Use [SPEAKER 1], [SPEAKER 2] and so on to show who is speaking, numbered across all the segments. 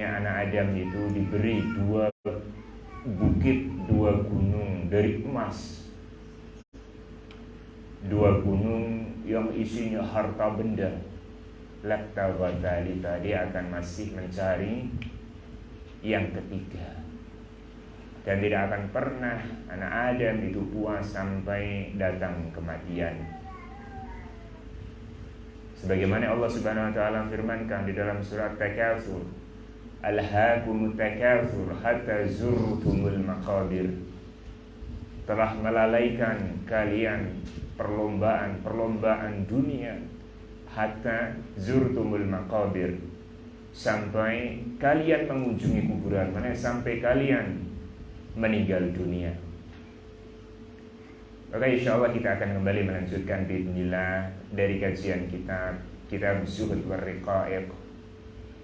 [SPEAKER 1] seandainya anak Adam itu diberi 2 bukit, 2 gunung dari emas, 2 gunung yang isinya harta benda, laktawatalita, dia akan masih mencari yang ketiga. Dan tidak akan pernah anak Adam itu puas sampai datang kematian. Sebagaimana Allah Subhanahu wa taala firmankan di dalam surat Takatsur, alhaakumut takatsur hatta zurtumul maqabir. Telah melalaikan kalian perlombaan dunia hatta zurtumul maqabir, sampai kalian mengunjungi kuburan, mana sampai kalian meninggal dunia. Maka insya Allah kita akan kembali melanjutkan bismillah dari kajian kitab Zuhud war Riqaiq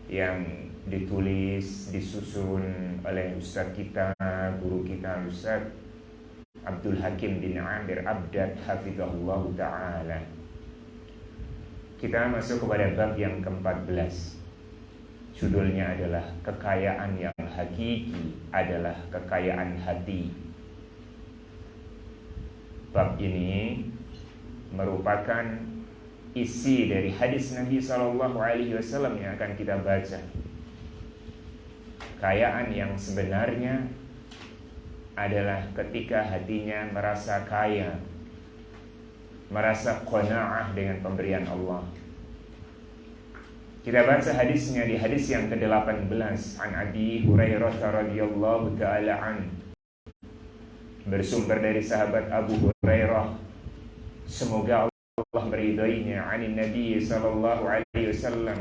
[SPEAKER 1] yang ditulis, disusun oleh Ustadz kita, guru kita, Ustadz Abdul Hakim bin Amir Abdad hafizahullah ta'ala. Kita masuk kepada bab yang ke-14. Judulnya adalah kekayaan yang hakiki adalah kekayaan hati. Bab ini merupakan isi dari hadis Nabi SAW yang akan kita baca. Kekayaan yang sebenarnya adalah ketika hatinya merasa kaya, merasa qanaah dengan pemberian Allah. Kita baca hadisnya di hadis yang ke-18 an Abi Hurairah radhiyallahu taala an, bersumber dari sahabat Abu Hurairah, semoga Allah meridainya, anin Nabi sallallahu alaihi wasallam,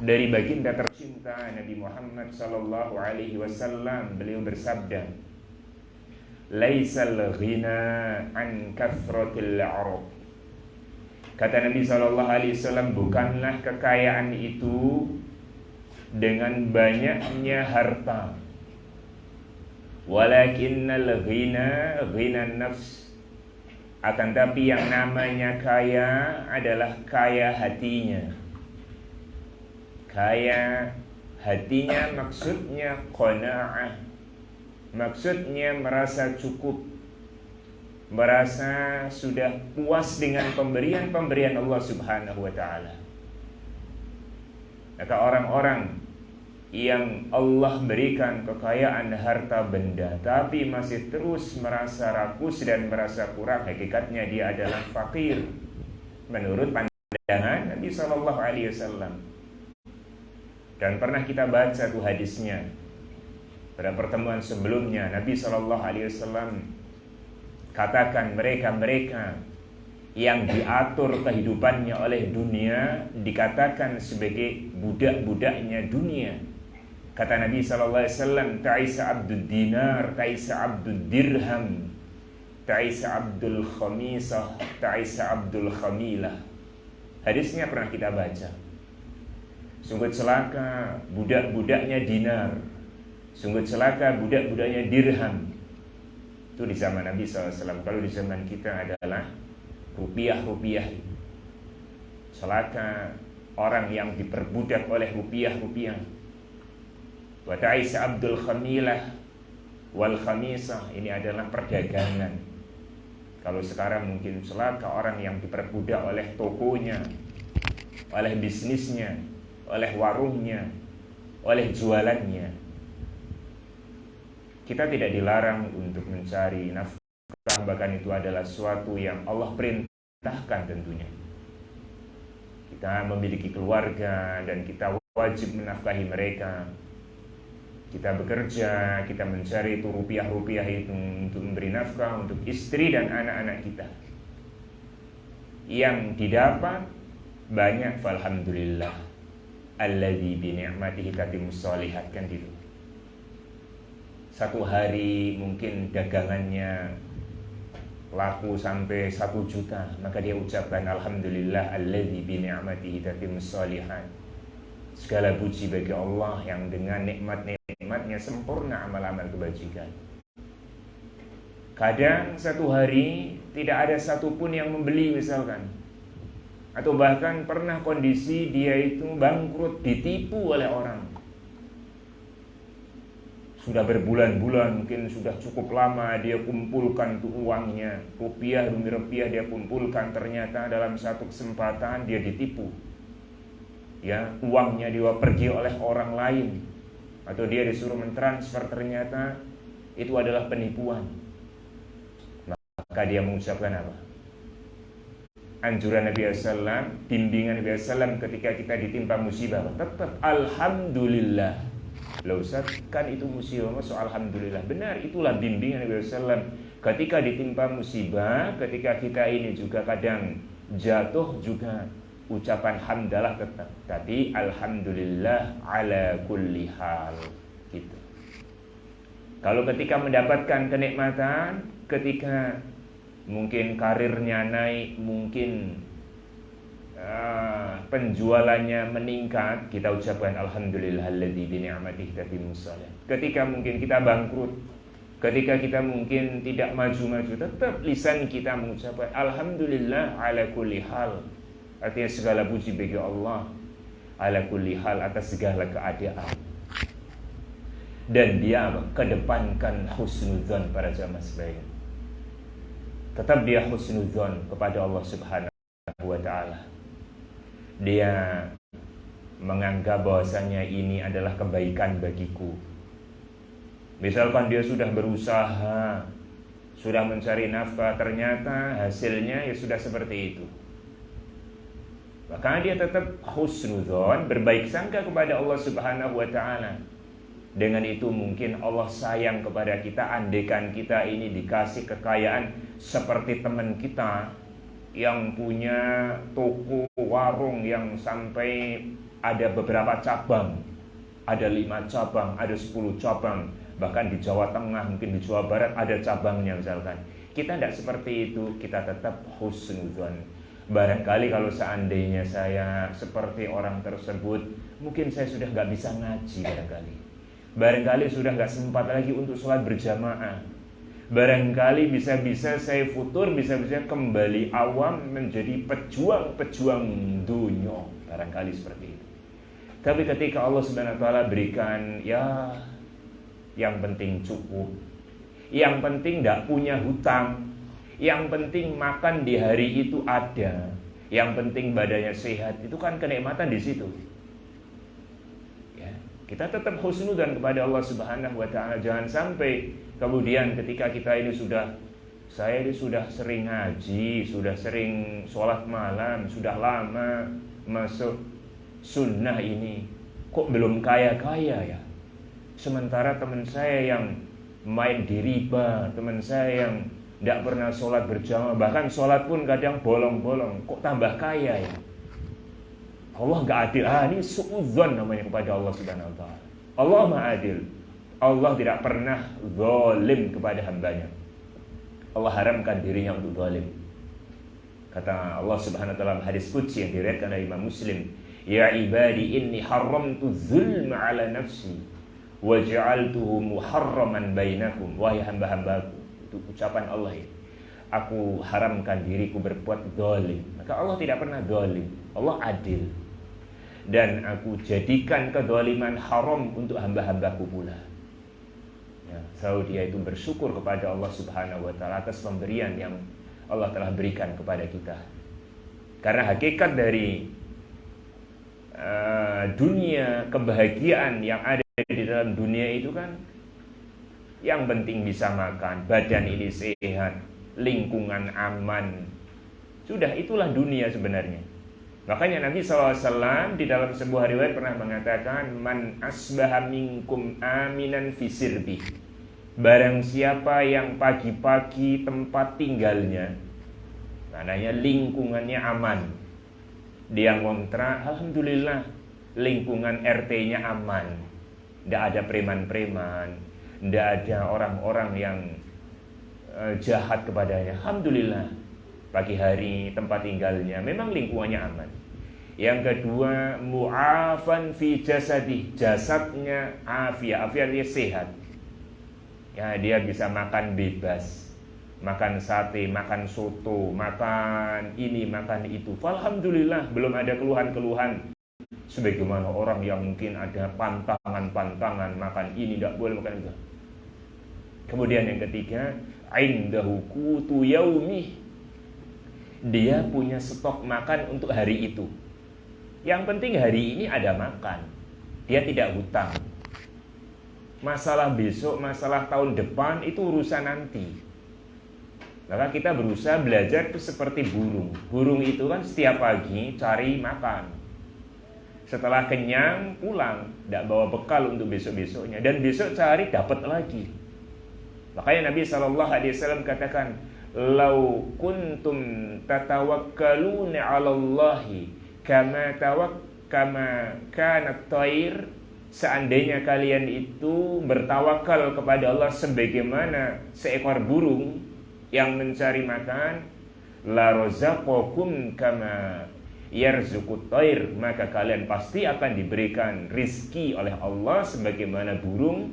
[SPEAKER 1] dari baginda tercinta Nabi Muhammad sallallahu alaihi wasallam, beliau bersabda, laisal ghina an kathratil 'arab. Kata Nabi SAW, bukanlah kekayaan itu dengan banyaknya harta, walakinnal ghina ghinan nafs, akan tapi yang namanya kaya adalah kaya hatinya. Kaya hatinya maksudnya qanaah, maksudnya merasa cukup, merasa sudah puas dengan pemberian Allah Subhanahu wa ta'ala. Maka orang-orang yang Allah berikan kekayaan harta benda tapi masih terus merasa rakus dan merasa kurang, hakikatnya dia adalah fakir menurut pandangan Nabi SAW. Dan pernah kita baca tuh hadisnya pada pertemuan sebelumnya. Nabi SAW katakan mereka-mereka yang diatur kehidupannya oleh dunia dikatakan sebagai budak-budaknya dunia. Kata Nabi SAW, ta'isa abdul dinar, ta'isa abdul dirham, ta'isa abdul khamisah, ta'isa abdul khamilah. Hadisnya pernah kita baca. Sungguh celaka budak-budaknya dinar, sungguh celaka budak-budaknya dirham. Itu di zaman Nabi SAW. Kalau di zaman kita adalah rupiah. Celaka orang yang diperbudak oleh rupiah. Wa ta'isa abdul khamilah wal khamisah, ini adalah perdagangan. Kalau sekarang mungkin celaka orang yang diperbudak oleh tokonya, oleh bisnisnya, oleh warungnya, oleh jualannya. Kita tidak dilarang untuk mencari nafkah, bahkan itu adalah suatu yang Allah perintahkan tentunya. Kita memiliki keluarga dan kita wajib menafkahi mereka. Kita bekerja, kita mencari itu rupiah itu untuk memberi nafkah untuk istri dan anak-anak kita. Yang didapat banyak, falhamdulillah. Alladzi bi ni'matihi tatimmus shalihat, kan gitu. Satu hari mungkin dagangannya laku sampai 1 juta, maka dia ucapkan alhamdulillah alladzi bi ni'matihi tatimmus shalihat. Segala puji bagi Allah yang dengan nikmat-nikmatnya sempurna amal-amal kebajikan. Kadang satu hari tidak ada satupun yang membeli misalkan, atau bahkan pernah kondisi dia itu bangkrut, ditipu oleh orang. Sudah berbulan-bulan, mungkin sudah cukup lama dia kumpulkan tuh uangnya, rupiah demi rupiah dia kumpulkan, ternyata dalam satu kesempatan dia ditipu. Ya, uangnya dia pergi oleh orang lain, atau dia disuruh mentransfer, ternyata itu adalah penipuan. Maka dia mengucapkan apa? Anjuran Nabi SAW, bimbingan Nabi SAW ketika kita ditimpa musibah, tetap Alhamdulillah. Loh Ustaz, kan itu musibah, masuk Alhamdulillah. Benar, itulah bimbingan Nabi SAW. Ketika ditimpa musibah, ketika kita ini juga kadang jatuh, juga ucapan hamdalah tetap. Tapi Alhamdulillah ala kulli hal, gitu. Kalau ketika mendapatkan kenikmatan, ketika mungkin karirnya naik, mungkin penjualannya meningkat, kita ucapkan alhamdulillahilladzi bi ni'matihi tatimmus shalihat. Ketika mungkin kita bangkrut, ketika kita mungkin tidak maju-maju, tetap lisan kita mengucapkan alhamdulillah ala kulli hal. Artinya segala puji bagi Allah ala kulli hal, atas segala keadaan. Dan dia kedepankan husnudzon para jamaah sekalian. Tetap dia husnudzon kepada Allah Subhanahu wa ta'ala. Dia menganggap bahwasanya ini adalah kebaikan bagiku. Misalkan dia sudah berusaha, sudah mencari nafkah, ternyata hasilnya ya sudah seperti itu, maka dia tetap husnudzon, berbaik sangka kepada Allah Subhanahu wa ta'ala. Dengan itu mungkin Allah sayang kepada kita. Andaikan kita ini dikasih kekayaan seperti teman kita yang punya toko warung yang sampai ada beberapa cabang, ada 5 cabang, ada 10 cabang, bahkan di Jawa Tengah, mungkin di Jawa Barat ada cabangnya misalkan. Kita tidak seperti itu, kita tetap husnudzon. Barangkali kalau seandainya saya seperti orang tersebut, mungkin saya sudah gak bisa ngaji barangkali sudah gak sempat lagi untuk sholat berjamaah. Barangkali bisa-bisa saya futur, bisa-bisa kembali awam menjadi pejuang-pejuang dunia. Barangkali seperti itu. Tapi ketika Allah Subhanahu wa ta'ala berikan, ya yang penting cukup, yang penting tidak punya hutang, yang penting makan di hari itu ada, yang penting badannya sehat, itu kan kenikmatan di situ. Ya, kita tetap husnudzon kepada Allah Subhanahu wa ta'ala. Jangan sampai kemudian ketika kita ini saya ini sudah sering ngaji, sudah sering sholat malam, sudah lama masuk sunnah ini, kok belum kaya-kaya ya? Sementara teman saya yang main di riba, teman saya yang tidak pernah sholat berjamaah, bahkan sholat pun kadang bolong-bolong, kok tambah kaya ya? Allah gak adil. Ini suudzon namanya kepada Allah Subhanahu wa ta'ala. Allah maha adil. Allah tidak pernah zalim kepada hambanya. Allah haramkan dirinya untuk zalim. Kata Allah Subhanahu wa ta'ala hadis qudsi yang diriwayatkan oleh Imam Muslim, ya ibadi inni haramtu zulma ala nafsi wa ja'altuhu muharraman bainakum. Wahai hamba-hambaku, itu ucapan Allah ya, aku haramkan diriku berbuat zalim. Maka Allah tidak pernah zalim. Allah adil. Dan aku jadikan kezaliman haram untuk hamba-hambaku pula. Ya, selalu dia itu bersyukur kepada Allah Subhanahu wa ta'ala atas pemberian yang Allah telah berikan kepada kita. Karena hakikat dari dunia, kebahagiaan yang ada di dalam dunia itu kan, yang penting bisa makan, badan ini sehat, lingkungan aman. Sudah, itulah dunia sebenarnya. Makanya Nabi SAW di dalam sebuah riwayat pernah mengatakan, man asbaha minkum aminan fi sirbi. Barang siapa yang pagi-pagi tempat tinggalnya, maknanya lingkungannya aman, dia ngontrak, alhamdulillah lingkungan RT-nya aman, tidak ada preman-preman, tidak ada orang-orang yang jahat kepadanya, alhamdulillah. Pagi hari tempat tinggalnya memang lingkungannya aman. Yang kedua, mu'afan fi jasadi, jasadnya afiat dia sehat. Ya, dia bisa makan bebas, makan sate, makan soto, makan ini, makan itu. Alhamdulillah, belum ada keluhan-keluhan Sebagaimana orang yang mungkin ada pantangan makan ini tidak boleh, makan itu. Kemudian yang ketiga, indahu qutu yaumih. Dia punya stok makan untuk hari itu. Yang penting hari ini ada makan. Dia tidak hutang. Masalah besok, masalah tahun depan itu urusan nanti. Maka kita berusaha belajar itu seperti burung. Burung itu kan setiap pagi cari makan. Setelah kenyang pulang, tidak bawa bekal untuk besok-besoknya. Dan besok cari dapat lagi. Makanya Nabi SAW katakan, "Lau kuntum tatawakkaluna 'ala Allahi kama kanat thair." Seandainya kalian itu bertawakal kepada Allah sebagaimana seekor burung yang mencari makan, la razaqakum kama yarzuqut thair, maka kalian pasti akan diberikan rizki oleh Allah sebagaimana burung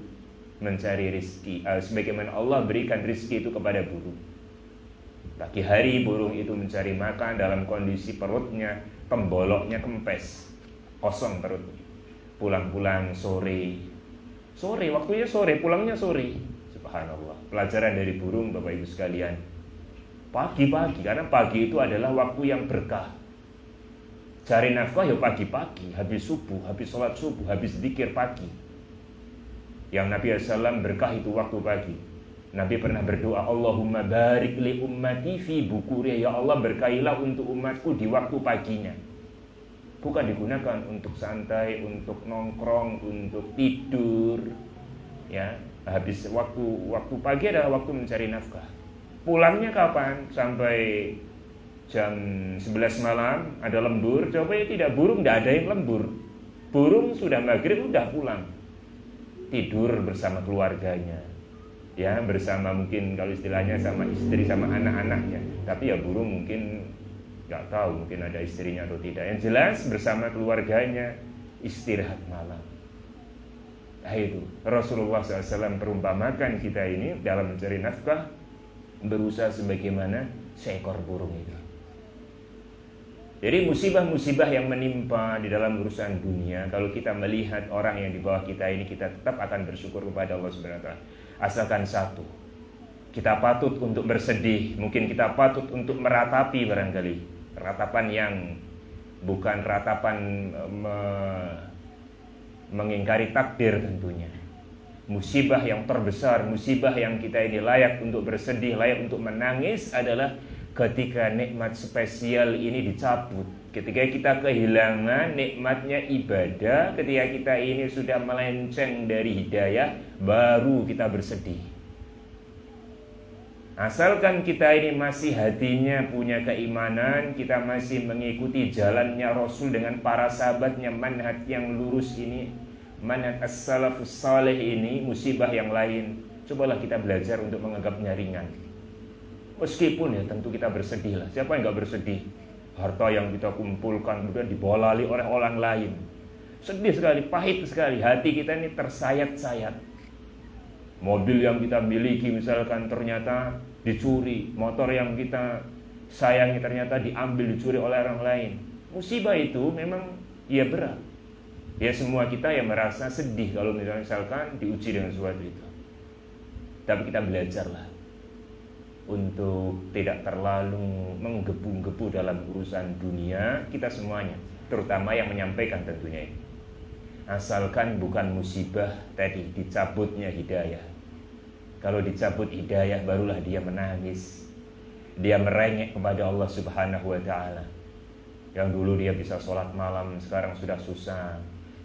[SPEAKER 1] mencari rizki, sebagaimana Allah berikan rizki itu kepada burung. Pagi hari burung itu mencari makan dalam kondisi perutnya, pemboloknya kempes, kosong perutnya. Pulang-pulang sore, waktunya sore, pulangnya sore. Subhanallah. Pelajaran dari burung Bapak Ibu sekalian. Pagi-pagi, karena pagi itu adalah waktu yang berkah. Cari nafkah ya pagi-pagi, habis subuh, habis sholat subuh, habis zikir pagi. Yang Nabi SAW berkah itu waktu pagi. Nabi pernah berdoa, Allahumma barik li ummati fi bukuri. Ya Allah, berkahilah untuk umatku di waktu paginya. Bukan digunakan untuk santai, untuk nongkrong, untuk tidur. Ya, habis waktu pagi adalah waktu mencari nafkah. Pulangnya kapan? Sampai jam 11 malam ada lembur. Coba ya tidak, burung tidak ada yang lembur. Burung sudah maghrib sudah pulang, tidur bersama keluarganya. Ya, bersama mungkin kalau istilahnya sama istri sama anak-anaknya. Tapi ya burung mungkin nggak tahu, mungkin ada istrinya atau tidak. Yang jelas bersama keluarganya istirahat malam. Nah itu Rasulullah SAW perumpamakan kita ini dalam mencari nafkah berusaha sebagaimana seekor burung itu. Jadi musibah-musibah yang menimpa di dalam urusan dunia, kalau kita melihat orang yang di bawah kita ini, kita tetap akan bersyukur kepada Allah Subhanahu wa taala. Asalkan satu, kita patut untuk bersedih, mungkin kita patut untuk meratapi barangkali. Ratapan yang bukan ratapan mengingkari takdir tentunya. Musibah yang terbesar, musibah yang kita ini layak untuk bersedih, layak untuk menangis adalah ketika nikmat spesial ini dicabut. Ketika kita kehilangan nikmatnya ibadah, ketika kita ini sudah melenceng dari hidayah, baru kita bersedih. Asalkan kita ini masih hatinya punya keimanan, kita masih mengikuti jalannya Rasul dengan para sahabatnya, manhaj yang lurus ini, manhaj as-salafus salih ini, musibah yang lain, cobalah kita belajar untuk menganggapnya ringan. Meskipun ya tentu kita bersedih lah. Siapa yang gak bersedih? Harta yang kita kumpulkan kemudian dibolali oleh orang lain. Sedih sekali, pahit sekali. Hati kita ini tersayat-sayat. Mobil yang kita miliki misalkan ternyata dicuri, motor yang kita sayangi ternyata diambil, dicuri oleh orang lain. Musibah itu memang ya berat. Ya semua kita yang merasa sedih kalau misalkan diuji dengan sesuatu itu. Tapi kita belajarlah untuk tidak terlalu menggebu-gebu dalam urusan dunia kita semuanya, terutama yang menyampaikan tentunya ini. Asalkan bukan musibah tadi dicabutnya hidayah. Kalau dicabut hidayah barulah dia menangis, dia merengek kepada Allah Subhanahu wa ta'ala. Yang dulu dia bisa sholat malam, sekarang sudah susah.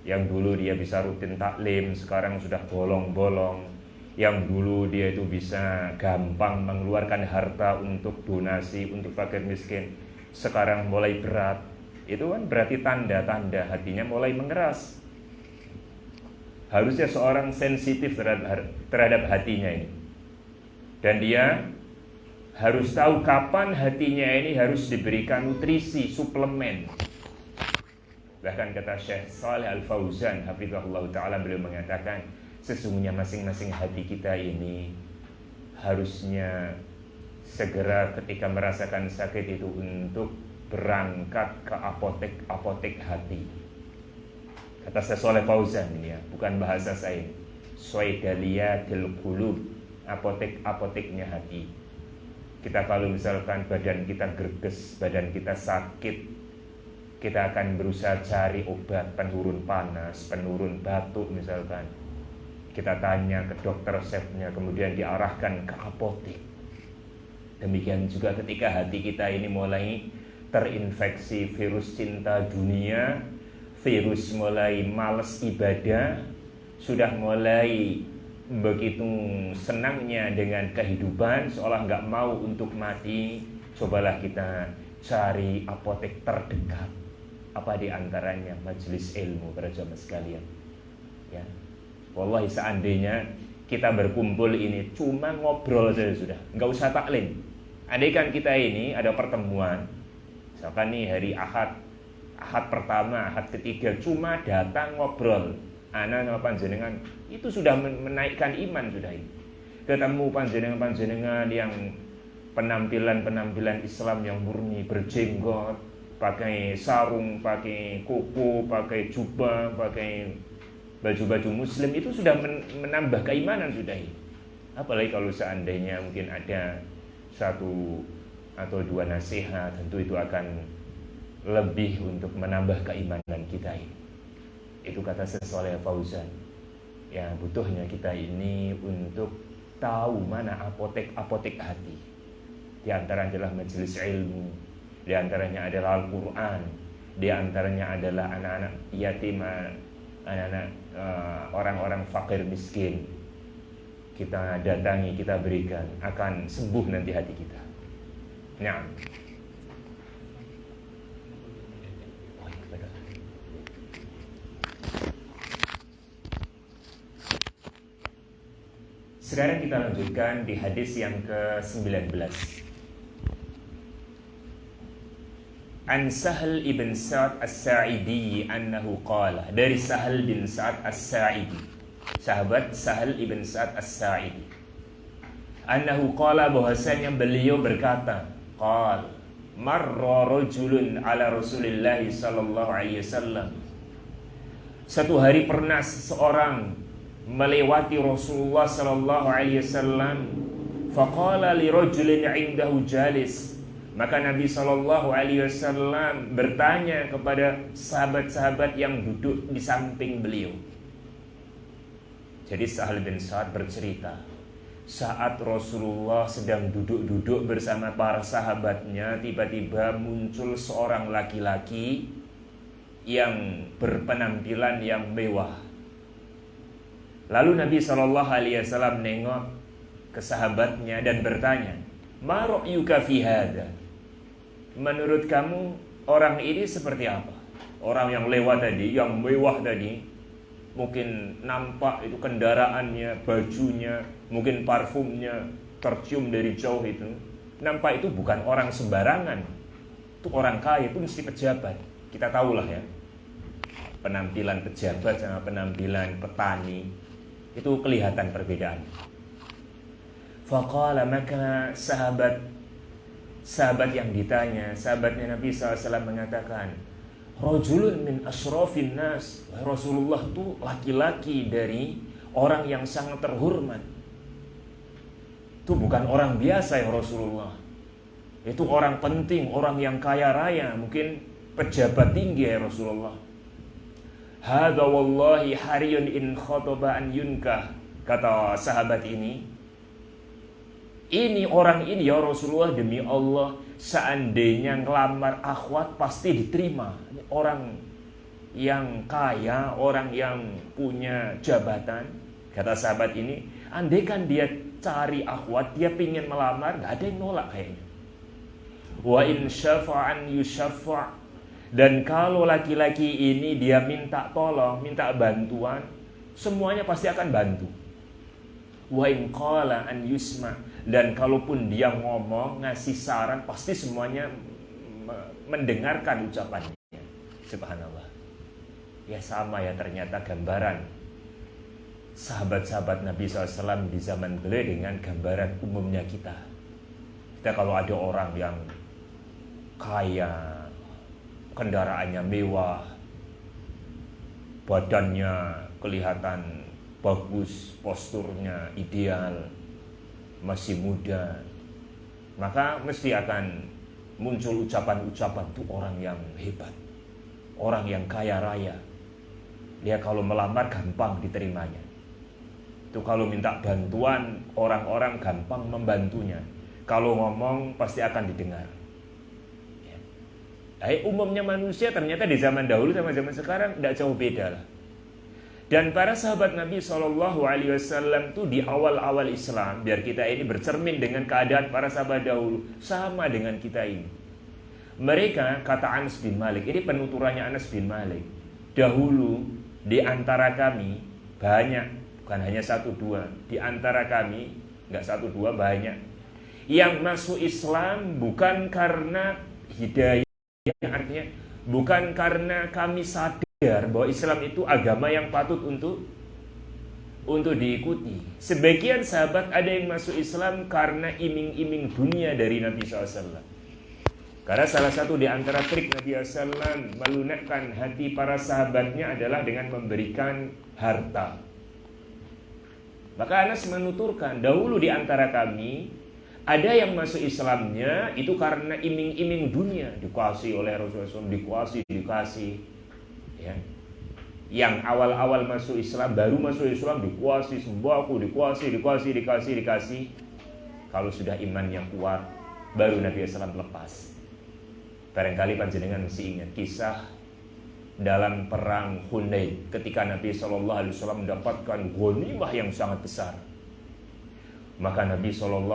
[SPEAKER 1] Yang dulu dia bisa rutin taklim, sekarang sudah bolong-bolong. Yang dulu dia itu bisa gampang mengeluarkan harta untuk donasi, untuk fakir miskin, sekarang mulai berat. Itu kan berarti tanda-tanda hatinya mulai mengeras. Harusnya seorang sensitif terhadap hatinya ini. Dan dia harus tahu kapan hatinya ini harus diberikan nutrisi, suplemen. Bahkan kata Syekh Shalih Al-Fauzan hafizahullah ta'ala, beliau mengatakan sesungguhnya masing-masing hati kita ini harusnya segera ketika merasakan sakit itu untuk berangkat ke apotek hati. Kata Syekh Shalih Fauzan ini ya, bukan bahasa saya. Suaidaliyatil qulub, apotek-apoteknya hati. Kita kalau misalkan badan kita greges, badan kita sakit, kita akan berusaha cari obat penurun panas, penurun batuk misalkan. Kita tanya ke dokter resepnya, kemudian diarahkan ke apotek. Demikian juga ketika hati kita ini mulai terinfeksi virus cinta dunia, virus mulai males ibadah, sudah mulai begitu senangnya dengan kehidupan, seolah nggak mau untuk mati. Cobalah kita cari apotek terdekat. Apa diantaranya? Majelis ilmu, para jamaah sekalian. Ya, wallahi seandainya kita berkumpul ini cuma ngobrol saja sudah, nggak usah taklim. Andaikan kita ini ada pertemuan, misalkan nih hari Ahad pertama, Ahad ketiga, cuma datang ngobrol, ana sama panjenengan, itu sudah menaikkan iman sudah ini. Ketemu panjenengan yang penampilan Islam yang murni, berjenggot, pakai sarung, pakai kuku, pakai jubah, pakai baju-baju muslim, itu sudah menambah keimanan sudah ini. Apalagi kalau seandainya mungkin ada satu atau dua nasihat, tentu itu akan lebih untuk menambah keimanan kita ini. Itu kata Syekh Shalih Fauzan. Ya, butuhnya kita ini untuk tahu mana apotek-apotek hati. Di antaranya adalah majelis ilmu, di antaranya adalah Al-Quran, di antaranya adalah anak-anak yatim, anak-anak orang-orang fakir miskin. Kita datangi, kita berikan, akan sembuh nanti hati kita. Nah, sekarang kita lanjutkan di hadis yang ke-19. An Sahal ibn Sa'ad As-Sa'idi annahu qala, dari Sahal bin Sa'ad As-Sa'idi, sahabat Sahal ibn Sa'ad As-Sa'idi, annahu qala, bahwasanya beliau berkata, qala marra rajulun ala Rasulillah sallallahu alaihi wasallam, satu hari pernah seseorang melewati Rasulullah sallallahu alaihi wasallam, faqala li rajulin 'indahu jalis, maka Nabi sallallahu alaihi wasallam bertanya kepada sahabat-sahabat yang duduk di samping beliau. Jadi Sahal bin Sa'ad bercerita, saat Rasulullah sedang duduk-duduk bersama para sahabatnya, tiba-tiba muncul seorang laki-laki yang berpenampilan yang mewah. Lalu Nabi SAW nengok ke sahabatnya dan bertanya, ma ra'yuka fi hadha, menurut kamu orang ini seperti apa? Orang yang lewat tadi, yang mewah tadi, mungkin nampak itu kendaraannya, bajunya, mungkin parfumnya tercium dari jauh itu. Nampak itu bukan orang sembarangan, itu orang kaya, itu mesti pejabat. Kita tahulah ya, penampilan pejabat sama penampilan petani itu kelihatan perbedaan. Faqala, maka sahabat yang ditanya, sahabatnya Nabi SAW mengatakan, rajulun min asyrafin nas, Rasulullah itu laki-laki dari orang yang sangat terhormat. Itu bukan orang biasa ya Rasulullah, itu orang penting, orang yang kaya raya, mungkin pejabat tinggi ya Rasulullah. Hadza wallahi hariyun in khotaba an yunkah, kata sahabat ini orang ini ya Rasulullah, demi Allah seandainya ngelamar akhwat pasti diterima. Orang yang kaya, orang yang punya jabatan, kata sahabat ini, andaikan dia cari akhwat, dia pingin melamar, gak ada yang nolak kayaknya. Wa in syafa'an yusyafa', dan kalau laki-laki ini dia minta tolong, minta bantuan, semuanya pasti akan bantu. Wa in qala an yusma', dan kalaupun dia ngomong, ngasih saran, pasti semuanya mendengarkan ucapannya. Subhanallah. Ya sama ya, ternyata gambaran sahabat-sahabat Nabi SAW di zaman beliau dengan gambaran umumnya kita. Kita kalau ada orang yang kaya, kendaraannya mewah, badannya kelihatan bagus, posturnya ideal, masih muda, maka mesti akan muncul ucapan-ucapan tuh orang yang hebat, orang yang kaya raya. Dia kalau melamar gampang diterimanya. Itu kalau minta bantuan, orang-orang gampang membantunya. Kalau ngomong pasti akan didengar. Ya. Umumnya manusia ternyata di zaman dahulu sama zaman sekarang tidak jauh beda lah. Dan para sahabat Nabi SAW itu di awal-awal Islam, biar kita ini bercermin dengan keadaan para sahabat dahulu, sama dengan kita ini. Mereka, kata Anas bin Malik, ini penuturannya Anas bin Malik, dahulu di antara kami banyak, bukan hanya satu dua, di antara kami nggak satu dua, banyak yang masuk Islam bukan karena hidayah, artinya bukan karena kami sadar bahwa Islam itu agama yang patut untuk diikuti. Sebagian sahabat ada yang masuk Islam karena iming-iming dunia dari Nabi SAW. Karena salah satu di antara trik Nabi SAW melunakkan hati para sahabatnya adalah dengan memberikan harta. Maka Anas menuturkan, dahulu di antara kami ada yang masuk Islamnya itu karena iming-iming dunia, dikasih oleh Rasulullah, dikasih. Ya. Yang awal-awal masuk Islam, baru masuk Islam, dikasih sembako, dikasih. Kalau sudah imannya kuat, baru Nabi SAW lepas. Barangkali panjenengan masih ingat kisah dalam perang Hunain ketika Nabi SAW mendapatkan ghanimah yang sangat besar. Maka Nabi SAW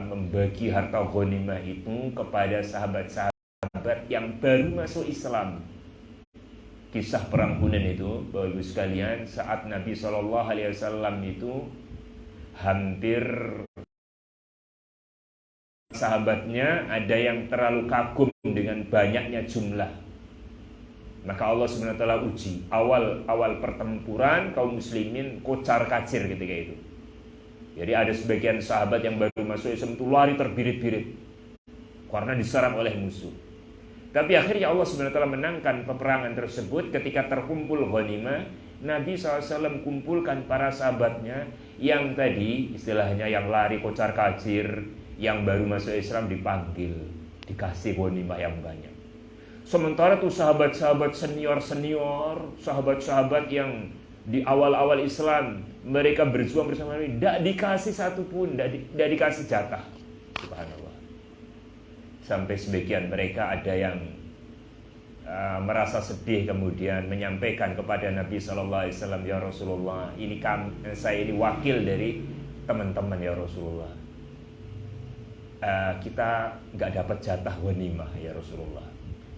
[SPEAKER 1] membagi harta ghanimah itu kepada sahabat-sahabat yang baru masuk Islam. Kisah perang Hunain itu, Bapak Ibu sekalian, saat Nabi SAW itu hampir sahabatnya ada yang terlalu kagum dengan banyaknya jumlah. Maka Allah SWT uji. Awal pertempuran kaum muslimin kocar kacir ketika itu. Jadi ada sebagian sahabat yang baru masuk Islam itu lari terbirit-birit karena diserang oleh musuh. Tapi akhirnya Allah SWT menangkan peperangan tersebut. Ketika terkumpul ghanimah, Nabi SAW kumpulkan para sahabatnya yang tadi istilahnya yang lari kocar kacir, yang baru masuk Islam dipanggil, dikasih ghanimah yang banyak. Sementara tuh sahabat-sahabat senior, sahabat-sahabat yang di awal-awal Islam, mereka berjuang bersama Nabi, tidak dikasih satupun, tidak dikasih jatah. Subhanallah. Sampai sebagian mereka ada yang merasa sedih, kemudian menyampaikan kepada Nabi SAW, ya Rasulullah, saya ini wakil dari teman-teman ya Rasulullah. Kita nggak dapat jatah ghanimah ya Rasulullah.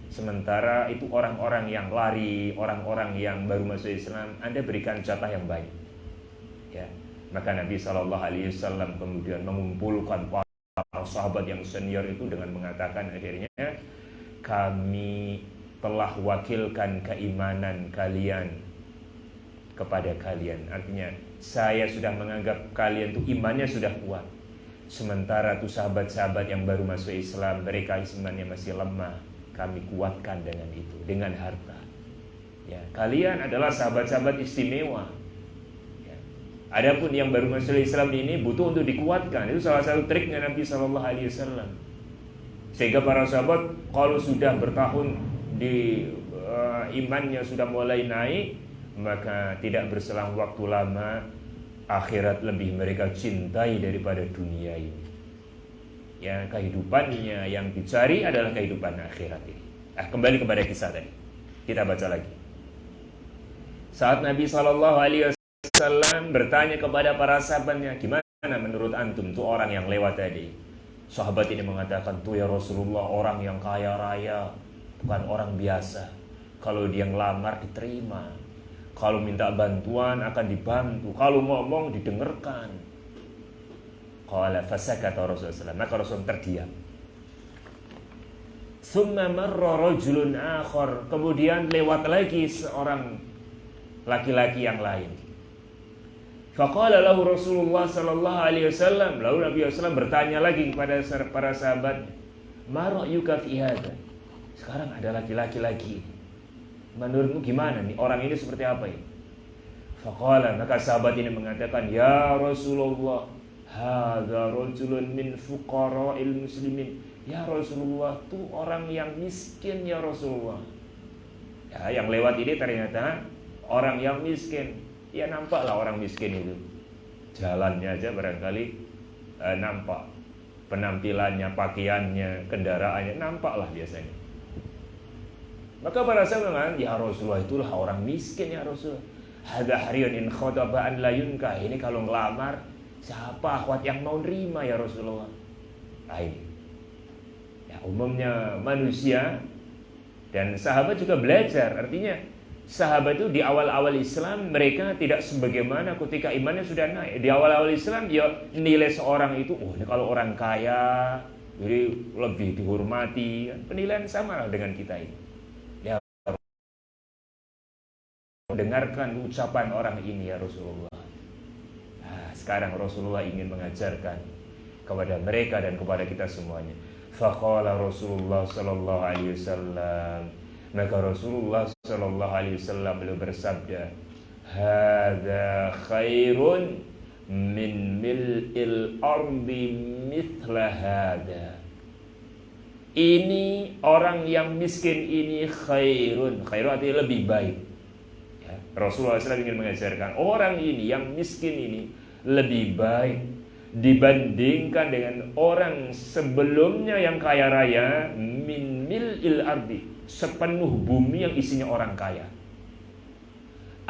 [SPEAKER 1] Sementara itu orang-orang yang lari, orang-orang yang baru masuk Islam, Anda berikan jatah yang banyak. Ya, maka Nabi SAW kemudian mengumpulkan para sahabat yang senior itu dengan mengatakan akhirnya, kami telah wakilkan keimanan kalian kepada kalian. Artinya saya sudah menganggap kalian itu imannya sudah kuat. Sementara itu sahabat-sahabat yang baru masuk Islam, mereka imannya masih lemah. Kami kuatkan dengan itu, dengan harta. Ya, kalian adalah sahabat-sahabat istimewa. Ya. Adapun yang baru masuk Islam ini butuh untuk dikuatkan. Itu salah satu triknya Nabi SAW. Sehingga para sahabat kalau sudah bertahun di imannya sudah mulai naik, maka tidak berselang waktu lama akhirat lebih mereka cintai daripada dunia ini. Ya, kehidupannya yang dicari adalah kehidupan akhirat ini. Kembali kepada kisah tadi. Kita baca lagi. Saat Nabi SAW bertanya kepada para sahabatnya, gimana menurut antum tuh orang yang lewat tadi? Sahabat ini mengatakan, tuh ya Rasulullah, orang yang kaya raya, bukan orang biasa. Kalau dia ngelamar diterima, kalau minta bantuan akan dibantu, kalau ngomong didengarkan. Qala fasakata Rasulullah, maka Rasul terdiam. Tsumma marra rajulun akhar, kemudian lewat lagi seorang laki-laki yang lain. Faqala lahu Rasulullah sallallahu alaihi wasallam, lalu Nabi SAW bertanya lagi kepada para sahabat, ma ra'yuka fi hadha? Sekarang ada laki-laki lagi. Menurutmu gimana nih? Orang ini seperti apa ya? Faqala, maka sahabat ini mengatakan, ya Rasulullah, hadza rajulun min fuqara'il muslimin. Ya Rasulullah, tuh orang yang miskin ya Rasulullah. Ya, yang lewat ini ternyata orang yang miskin. Ya nampaklah orang miskin itu. Jalannya aja barangkali nampak. Penampilannya, pakaiannya, kendaraannya nampaklah biasanya. Maka para sahabat mengatakan, ya Rasulullah, itulah orang miskin ya Rasulullah. Hadza hariyun in khotaba an la yunkah. Ini kalau ngelamar, siapa akhwat yang mau nerima ya Rasulullah? Nah ini. Ya, umumnya manusia dan sahabat juga belajar. Artinya sahabat itu di awal-awal Islam mereka tidak sebagaimana ketika imannya sudah naik. Di awal-awal Islam ya nilai seorang itu, oh ini kalau orang kaya jadi lebih dihormati. Penilaian sama lah dengan kita ini. Dengarkan ucapan orang ini ya Rasulullah. Nah, sekarang Rasulullah ingin mengajarkan kepada mereka dan kepada kita semuanya. Faqala Rasulullah sallallahu alaihi wasallam, maka Rasulullah sallallahu alaihi wasallam beliau bersabda, hadza khairun min mil'il ardi mithla hadza. Ini orang yang miskin ini khairun. Khairun artinya lebih baik. Rasulullah SAW ingin mengajarkan orang ini yang miskin ini lebih baik dibandingkan dengan orang sebelumnya yang kaya raya, min mil'il ardi, sepenuh bumi yang isinya orang kaya.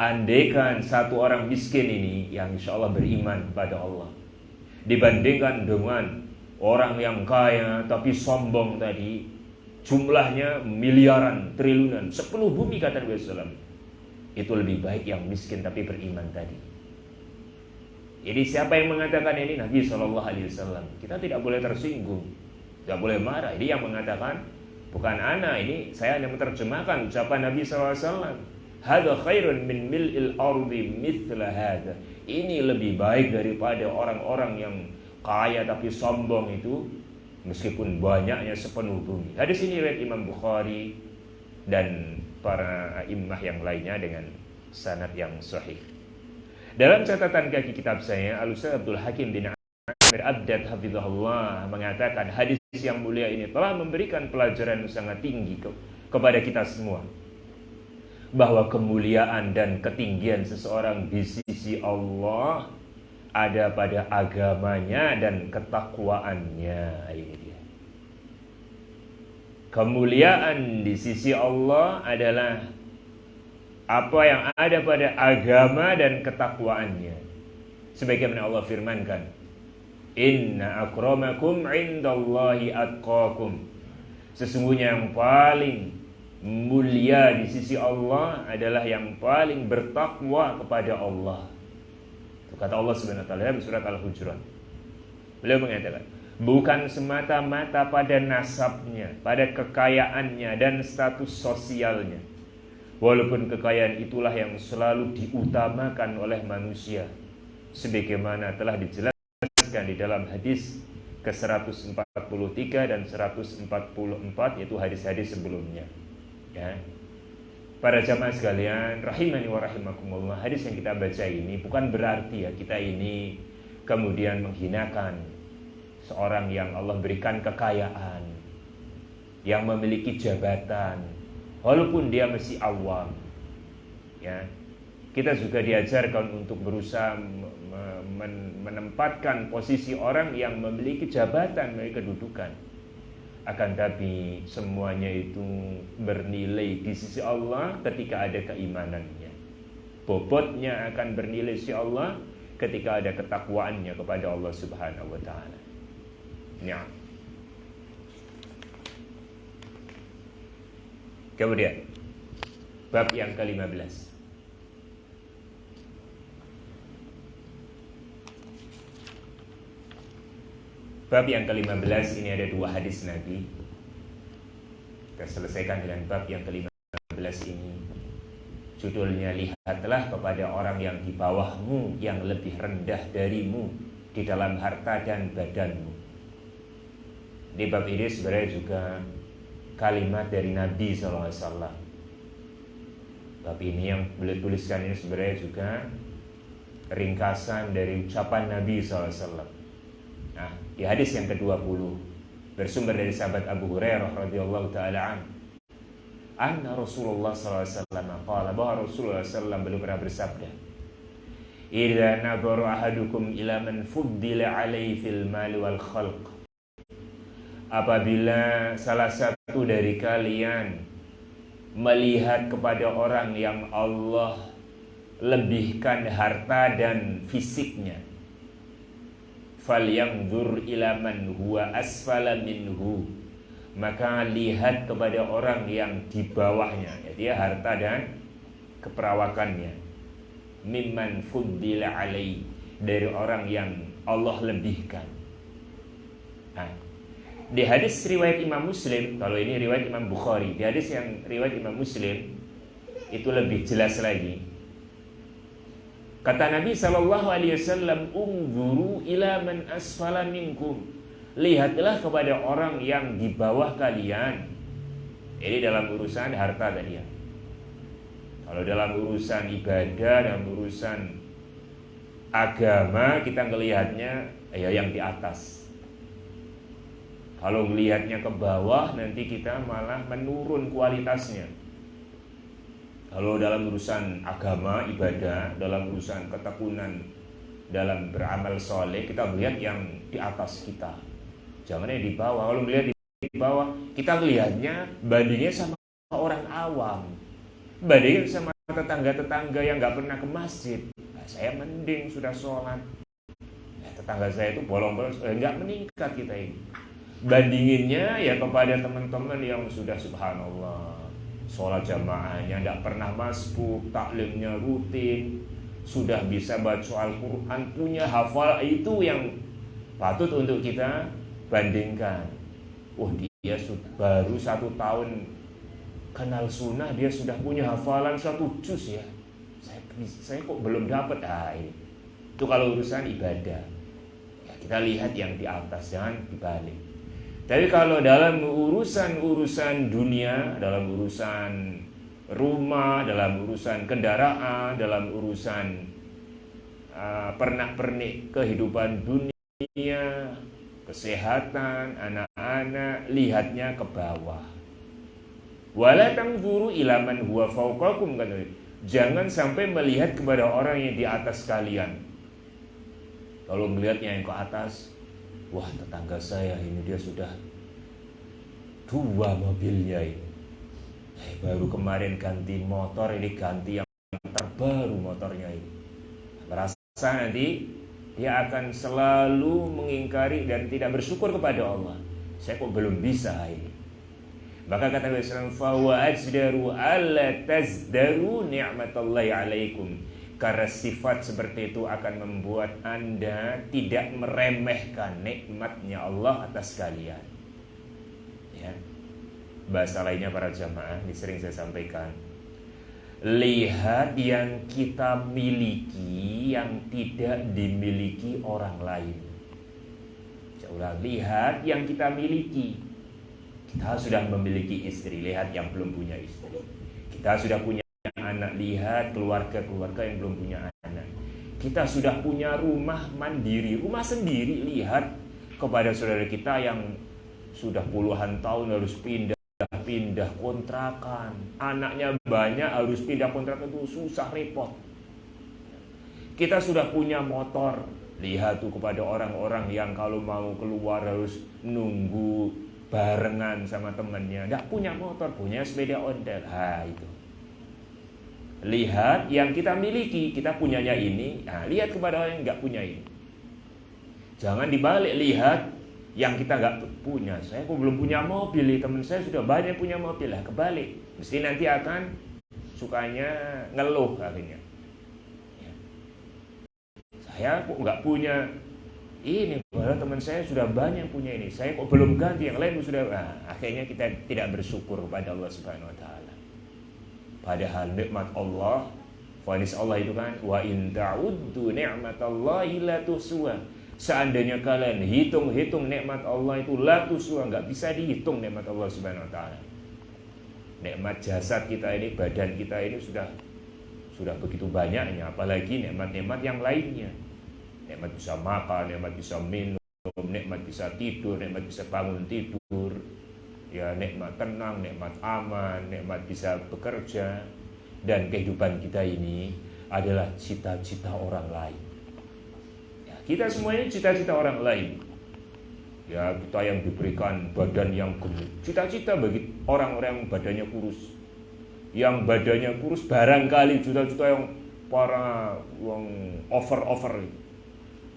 [SPEAKER 1] Andaikan satu orang miskin ini yang insya Allah beriman kepada Allah dibandingkan dengan orang yang kaya tapi sombong tadi, jumlahnya miliaran, triliunan, sepenuh bumi kata Nabi SAW, itu lebih baik yang miskin tapi beriman tadi. Jadi siapa yang mengatakan ini? Nabi SAW. Kita tidak boleh tersinggung, tidak boleh marah. Ini yang mengatakan bukan ana, ini saya hanya menerjemahkan ucapan Nabi SAW. Hadza khairun min mil'il ardi mithla hadza. Ini lebih baik daripada orang-orang yang kaya tapi sombong itu, meskipun banyaknya sepenuh bumi. Hadis ini riwayat Imam Bukhari dan para immah yang lainnya dengan sanad yang sahih. Dalam catatan kaki kitab saya, Al-Ustaz Abdul Hakim bin Amir Abdad hafizahullah mengatakan hadis yang mulia ini telah memberikan pelajaran sangat tinggi kepada kita semua, bahwa kemuliaan dan ketinggian seseorang di sisi Allah ada pada agamanya dan ketakwaannya. Ini dia. Kemuliaan di sisi Allah adalah apa yang ada pada agama dan ketakwaannya. Sebagaimana Allah firmankan, inna akramakum indallahi atqakum. Sesungguhnya yang paling mulia di sisi Allah adalah yang paling bertakwa kepada Allah. Itu kata Allah Subhanahu wa taala dalam surat Al-Hujurat. Beliau mengatakan, bukan semata-mata pada nasabnya, pada kekayaannya dan status sosialnya. Walaupun kekayaan itulah yang selalu diutamakan oleh manusia, sebagaimana telah dijelaskan di dalam hadis ke-143 dan 144, yaitu hadis-hadis sebelumnya. Ya. Para jamaah sekalian, rahimani wa rahimakumullah, hadis yang kita baca ini bukan berarti ya kita ini kemudian menghinakan seorang yang Allah berikan kekayaan, yang memiliki jabatan, walaupun dia masih awam. Ya, kita juga diajarkan untuk berusaha menempatkan posisi orang yang memiliki jabatan, memiliki kedudukan. Akan tapi semuanya itu bernilai di sisi Allah ketika ada keimanannya. Bobotnya akan bernilai di sisi Allah ketika ada ketakwaannya kepada Allah Subhanahu wa taala. Ya. Kemudian bab yang ke-15. Bab yang ke-15 ini ada dua hadis Nabi. Kita selesaikan dengan bab yang ke-15 ini. Judulnya, lihatlah kepada orang yang di bawahmu, yang lebih rendah darimu di dalam harta dan badanmu. Di bab ini sebenarnya juga kalimat dari Nabi SAW. Tapi ini yang beliau tuliskan ini sebenarnya juga ringkasan dari ucapan Nabi SAW. Nah, di hadis yang ke-20 bersumber dari sahabat Abu Hurairah radhiyallahu taala anna Rasulullah SAW qala, bahwa Rasulullah SAW belum pernah bersabda, idza nadhara ahadukum ila man fuddila alaihi fil mal wal khalq, apabila salah satu dari kalian melihat kepada orang yang Allah lebihkan harta dan fisiknya, falyanzur ila man huwa asfala minhu, maka lihat kepada orang yang di bawahnya, ya, dia harta dan keperawakannya, mimman fuddila alaihi, dari orang yang Allah lebihkan. Nah, di hadis riwayat Imam Muslim, kalau ini riwayat Imam Bukhari, di hadis yang riwayat Imam Muslim itu lebih jelas lagi. Kata Nabi SAW, unzuru ila man asfala minkum, lihatlah kepada orang yang di bawah kalian. Ini dalam urusan harta tadi ya. Kalau dalam urusan ibadah, dalam urusan agama, kita ngelihatnya ya yang di atas. Kalau melihatnya ke bawah, nanti kita malah menurun kualitasnya. Kalau dalam urusan agama, ibadah, dalam urusan ketekunan, dalam beramal soleh, kita melihat yang di atas kita, jangan yang di bawah. Kalau melihat di bawah, kita melihatnya bandingnya sama orang awam, bandingnya sama tetangga-tetangga yang gak pernah ke masjid. Nah, saya mending sudah sholat, tetangga saya itu bolong-bolong, gak meningkat kita ini. Bandinginnya ya kepada teman-teman yang sudah subhanallah, sholat jamaahnya tidak pernah masbuk, taklimnya rutin, sudah bisa baca Al-Quran, punya hafal, itu yang patut untuk kita bandingkan. Dia baru 1 tahun kenal sunnah, dia sudah punya hafalan 1 juz ya. Saya kok belum dapat. Itu kalau urusan ibadah ya, kita lihat yang di atas, jangan dibalik. Tapi kalau dalam urusan dunia, dalam urusan rumah, dalam urusan kendaraan, dalam urusan pernak-pernik kehidupan dunia, kesehatan, anak-anak, lihatnya ke bawah. Wala tanzuru ila man huwa fawqakum, kata. Jangan sampai melihat kepada orang yang di atas kalian. Kalau melihatnya yang ke atas, wah, tetangga saya ini dia sudah 2 mobilnya ini. Baru kemarin ganti motor, ini ganti yang terbaru motornya ini. Merasa nanti dia akan selalu mengingkari dan tidak bersyukur kepada Allah. Saya kok belum bisa ini. Maka kata Nabi SAW, fa wa ajdaru alla tazdaru ni'matallahi alaikum. Karena sifat seperti itu akan membuat Anda tidak meremehkan nikmatnya Allah atas kalian. Ya. Bahasa lainnya para jamaah, ini sering saya sampaikan. Lihat yang kita miliki yang tidak dimiliki orang lain. Lihat yang kita miliki. Kita sudah memiliki istri, lihat yang belum punya istri. Kita sudah punya anak, lihat keluarga-keluarga yang belum punya anak. Kita sudah punya rumah mandiri, rumah sendiri, lihat kepada saudara kita yang sudah puluhan tahun harus pindah kontrakan, anaknya banyak harus pindah kontrakan, itu susah repot. Kita sudah punya motor, lihat tuh kepada orang-orang yang kalau mau keluar harus nunggu barengan sama temannya, tidak punya motor, punya sepeda ondel. Itu. Lihat yang kita miliki, kita punyanya ini. Lihat kepada orang yang nggak punya ini. Jangan dibalik, lihat yang kita nggak punya. Saya kok belum punya mobil, teman saya sudah banyak punya mobil. Kebalik, mesti nanti akan sukanya ngeluh akhirnya. Saya kok nggak punya ini, padahal teman saya sudah banyak punya ini. Saya kok belum ganti, yang lain sudah. Akhirnya kita tidak bersyukur kepada Allah Subhanahu Wa Taala. Padahal nikmat Allah, vonis Allah itu kan, wa in ta'uddu ni'matallahi la tuhsuha. Seandainya kalian hitung-hitung nikmat Allah itu la tuhsuha, enggak bisa dihitung nikmat Allah Subhanahu Wa Taala. Nikmat jasad kita ini, badan kita ini sudah begitu banyaknya, apalagi nikmat-nikmat yang lainnya. Nikmat bisa makan, nikmat bisa minum, nikmat bisa tidur, nikmat bisa bangun tidur, ya nikmat tenang, nikmat aman, nikmat bisa bekerja. Dan kehidupan kita ini adalah cita-cita orang lain. Ya, kita semuanya cita-cita orang lain. Ya, kita yang diberikan badan yang gemuk, cita-cita bagi orang-orang yang badannya kurus. Yang badannya kurus barangkali juta-juta yang para yang over.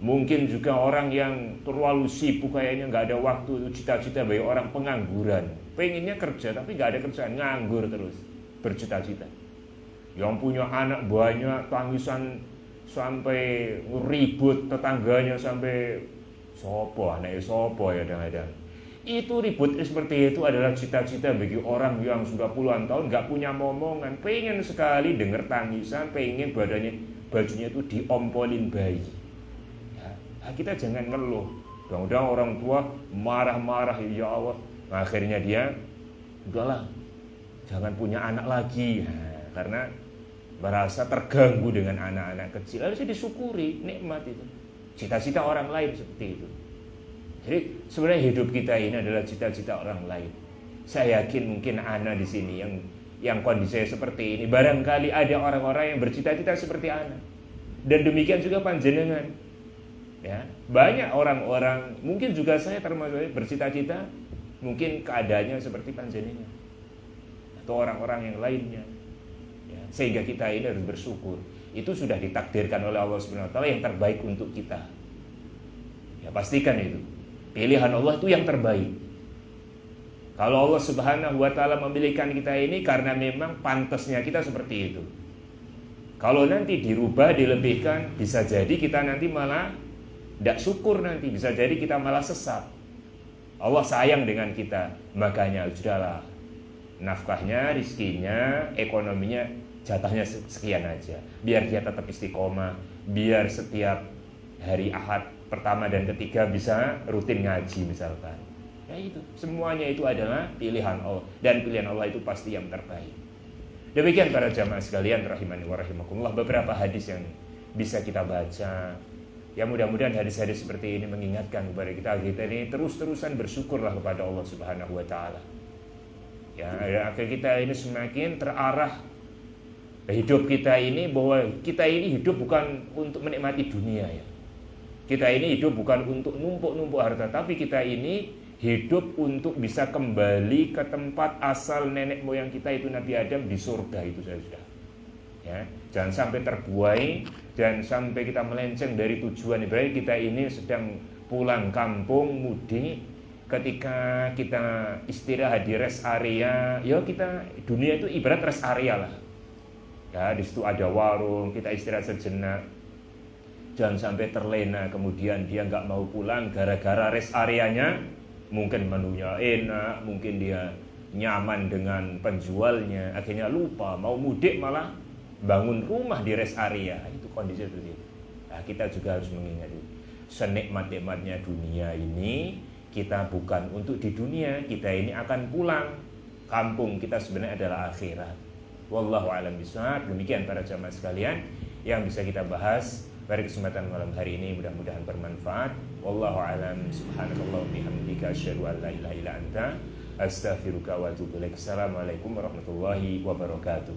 [SPEAKER 1] Mungkin juga orang yang terlalu sibuk, kayaknya nggak ada waktu, itu cita-cita bagi orang pengangguran. Pengennya kerja tapi nggak ada kerjaan, nganggur terus, bercita-cita. Yang punya anak banyak, tangisan sampai ribut, tetangganya sampai sopo, anaknya sopo ya kadang-kadang. Itu ribut seperti itu adalah cita-cita bagi orang yang sudah puluhan tahun nggak punya momongan, pengen sekali dengar tangisan, pengen bajunya itu diompolin bayi. Ya, kita jangan ngeluh. Kadang-kadang orang tua marah-marah, ya Allah, akhirnya dia udahlah, jangan punya anak lagi. Nah, karena merasa terganggu dengan anak-anak kecil. Harusnya disyukuri nikmat itu. Cita-cita orang lain seperti itu. Jadi sebenarnya hidup kita ini adalah cita-cita orang lain. Saya yakin mungkin Ana di sini yang kondisinya seperti ini, barangkali ada orang-orang yang bercita-cita seperti Ana. Dan demikian juga panjenengan. Ya, banyak orang-orang, mungkin juga saya termasuk bercita-cita, mungkin keadaannya seperti panjenengan atau orang-orang yang lainnya. Sehingga kita ini harus bersyukur. Itu sudah ditakdirkan oleh Allah SWT yang terbaik untuk kita. Ya, pastikan itu. Pilihan Allah itu yang terbaik. Kalau Allah SWT memilihkan kita ini karena memang pantasnya kita seperti itu. Kalau nanti dirubah, dilebihkan, bisa jadi kita nanti malah tidak syukur nanti. Bisa jadi kita malah sesat. Allah sayang dengan kita. Makanya sudahlah, nafkahnya, rizkinya, ekonominya, jatahnya sekian aja, biar dia tetap istiqomah, biar setiap hari Ahad pertama dan ketiga bisa rutin ngaji misalkan. Ya itu, semuanya itu adalah pilihan Allah, dan pilihan Allah itu pasti yang terbaik. Demikian para jamaah sekalian rahimani wa rahimakumullah, beberapa hadis yang bisa kita baca. Ya mudah-mudahan hadis-hadis seperti ini mengingatkan kepada kita ini terus-terusan bersyukurlah kepada Allah Subhanahu wa taala. Ya, agar kita ini semakin terarah hidup kita ini, bahwa kita ini hidup bukan untuk menikmati dunia ya. Kita ini hidup bukan untuk numpuk-numpuk harta, tapi kita ini hidup untuk bisa kembali ke tempat asal nenek moyang kita itu Nabi Adam di surga itu saja. Ya, jangan sampai terbuai, jangan sampai kita melenceng dari tujuan. Ibarat kita ini sedang pulang kampung mudik, ketika kita istirahat di rest area, ya kita dunia itu ibarat rest area lah. Ya, di situ ada warung, kita istirahat sejenak. Jangan sampai terlena, kemudian dia nggak mau pulang gara-gara rest areanya mungkin menunya enak, mungkin dia nyaman dengan penjualnya, akhirnya lupa mau mudik malah bangun rumah di rest area. Itu kondisi seperti itu. Nah, kita juga harus mengingat itu. Senikmat-nikmatnya dunia ini, kita bukan untuk di dunia, kita ini akan pulang. Kampung kita sebenarnya adalah akhirat. Wallahu a'lam bishawab. Demikian para jamaah sekalian yang bisa kita bahas pada kesempatan malam hari ini, mudah-mudahan bermanfaat. Wallahu a'lam. Subhanakallah bihamdika asyhadu an la ilaha illa anta astaghfiruka wa atubu ilaik. Assalamualaikum warahmatullahi wabarakatuh.